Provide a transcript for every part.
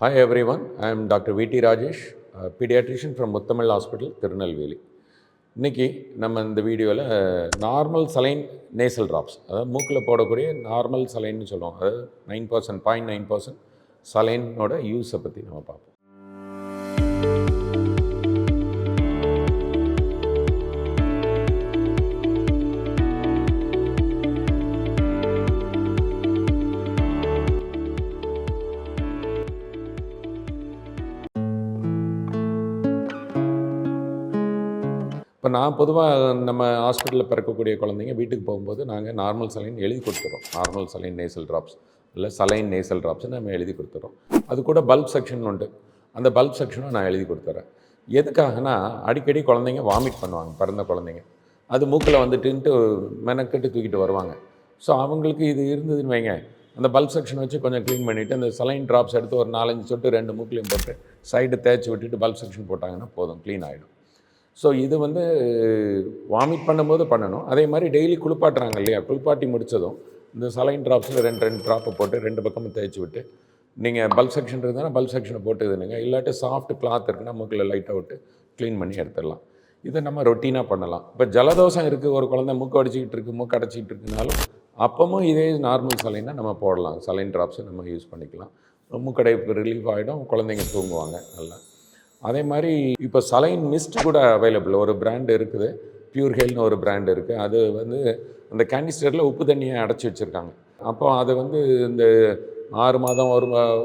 Hi everyone, I am Dr. V.T. Rajesh, a pediatrician from Muttamil Hospital, Tirunelveli. இன்னைக்கு நம்ம இந்த வீடியோவில் normal saline nasal drops, அதாவது மூக்கில் போடக்கூடிய நார்மல் சலைன்னு சொல்லுவோம், அதாவது 9% சலைனோட யூஸை பற்றி நம்ம பார்ப்போம். இப்போ நான் பொதுவாக நம்ம ஹாஸ்பிட்டலில் பிறக்கக்கூடிய குழந்தைங்க வீட்டுக்கு போகும்போது நாங்கள் நார்மல் சலைன் எழுதி கொடுத்துறோம். நார்மல் சலைன் நேசல் ட்ராப்ஸ் இல்லை சலைன் நேசல் ட்ராப்ஸ் நம்ம எழுதி கொடுத்துறோம். அது கூட பல்ப் செக்ஷன் உண்டு, அந்த பல்ப் செக்ஷனும் நான் எழுதி கொடுத்துறேன். எதுக்காகனா அடிக்கடி குழந்தைங்க வாமிட் பண்ணுவாங்க, பிறந்த குழந்தைங்க. அது மூக்கில் வந்துட்டுன்ட்டு மெனக்கெட்டு தூக்கிட்டு வருவாங்க. ஸோ அவங்களுக்கு இது இருந்ததுன்னு வைங்க, அந்த பல்ப் செக்ஷன் வச்சு கொஞ்சம் க்ளீன் பண்ணிவிட்டு அந்த சலைன் ட்ராப்ஸ் எடுத்து ஒரு 4-5 சொட்டு 2 மூக்கிலையும் போட்டு சைடு தேய்ச்சி விட்டுட்டு பல்ப் செக்ஷன் போட்டாங்கன்னா போதும், க்ளீன் ஆகிடும். ஸோ இது வாமிட் பண்ணும்போது பண்ணணும். அதே மாதிரி டெய்லி குளிப்பாட்டுறாங்க இல்லையா, குளிப்பாட்டி முடித்ததும் இந்த சலைன் ட்ராப்ஸில் 2 ட்ராப்பை போட்டு 2 பக்கமும் தேய்ச்சி விட்டு, நீங்கள் பல்ப் செக்ஷன் இருந்தால் பல்ப் செக்ஷனை போட்டு இதுனுங்க, இல்லாட்டி சாஃப்ட் கிளாத் இருக்குன்னா மூக்கில் லைட்டாக விட்டு க்ளீன் பண்ணி எடுத்துடலாம். இதை நம்ம ரொட்டீனாக பண்ணலாம். இப்போ ஜலதோஷம் இருக்குது, ஒரு குழந்தை மூக்கு அடிச்சிக்கிட்டு இருக்குது, மூக்கு அடைச்சிக்கிட்டு இருக்குனாலும் அப்பவும் இதே நார்மல் சலைனை நம்ம போடலாம். சலைன் ட்ராப்ஸை நம்ம யூஸ் பண்ணிக்கலாம். மூக்கடைப்பு ரிலீஃப் ஆகிடும், குழந்தைங்க தூங்குவாங்க நல்லா. அதே மாதிரி இப்போ சலைன் மிஸ்ட் கூட அவைலபிள், ஒரு பிராண்டு இருக்குது, பியூர் ஹெல்னு ஒரு பிராண்டு இருக்குது. அது அந்த கேனிஸ்டரில் உப்பு தண்ணியை அடைச்சி வச்சுருக்காங்க. அப்போ அதை இந்த 6 மாதம்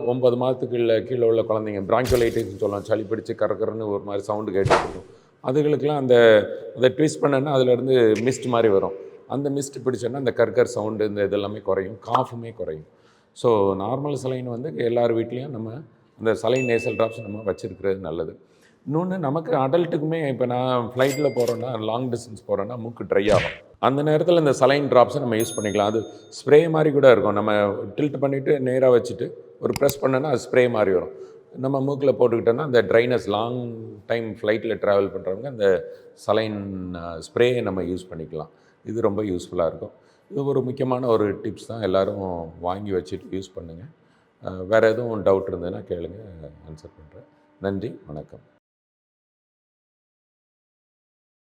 9 மாதத்துக்கு கீழே உள்ள குழந்தைங்க பிராங்கோலைட்டிஸ்ன்னு சொல்லலாம், சளி பிடிச்சி கறக்கறன்னு ஒரு மாதிரி சவுண்டு கேட்டுருக்கும். அதுகளுக்கெல்லாம் அதை ட்விஸ்ட் பண்ணனா அதிலேருந்து மிஸ்ட் மாதிரி வரும். அந்த மிஸ்ட் பிடிச்சோன்னா அந்த கற்கர் சவுண்டு இந்த இதெல்லாமே குறையும், காஃபுமே குறையும். ஸோ நார்மல் சலைன் எல்லார் வீட்லேயும் நம்ம அந்த சலைன் நேசல் ட்ராப்ஸ் நம்ம வச்சுருக்கிறது நல்லது. இன்னொன்று, நமக்கு அடல்ட்டுக்குமே இப்போ நான் ஃப்ளைட்டில் போகிறோன்னா, லாங் டிஸ்டன்ஸ் போகிறோன்னா மூக்கு ட்ரை ஆகும். அந்த நேரத்தில் இந்த சலைன் ட்ராப்ஸை நம்ம யூஸ் பண்ணிக்கலாம். அது ஸ்ப்ரே மாதிரி கூட இருக்கும். நம்ம டில்ட் பண்ணிவிட்டு நேராக வச்சுட்டு ஒரு ப்ரெஸ் பண்ணோன்னா அது ஸ்ப்ரே மாதிரி வரும். நம்ம மூக்கில் போட்டுக்கிட்டோன்னா அந்த ட்ரைனஸ், லாங் டைம் ஃப்ளைட்டில் ட்ராவல் பண்ணுறவங்க அந்த சலைன் ஸ்ப்ரேயை நம்ம யூஸ் பண்ணிக்கலாம். இது ரொம்ப யூஸ்ஃபுல்லாக இருக்கும். இது ஒரு முக்கியமான ஒரு டிப்ஸ் தான். எல்லோரும் வாங்கி வச்சுட்டு யூஸ் பண்ணுங்கள். வேறு எதுவும் டவுட் இருந்ததுன்னா கேளுங்க, ஆன்சர் பண்ணுறேன். நன்றி, வணக்கம்.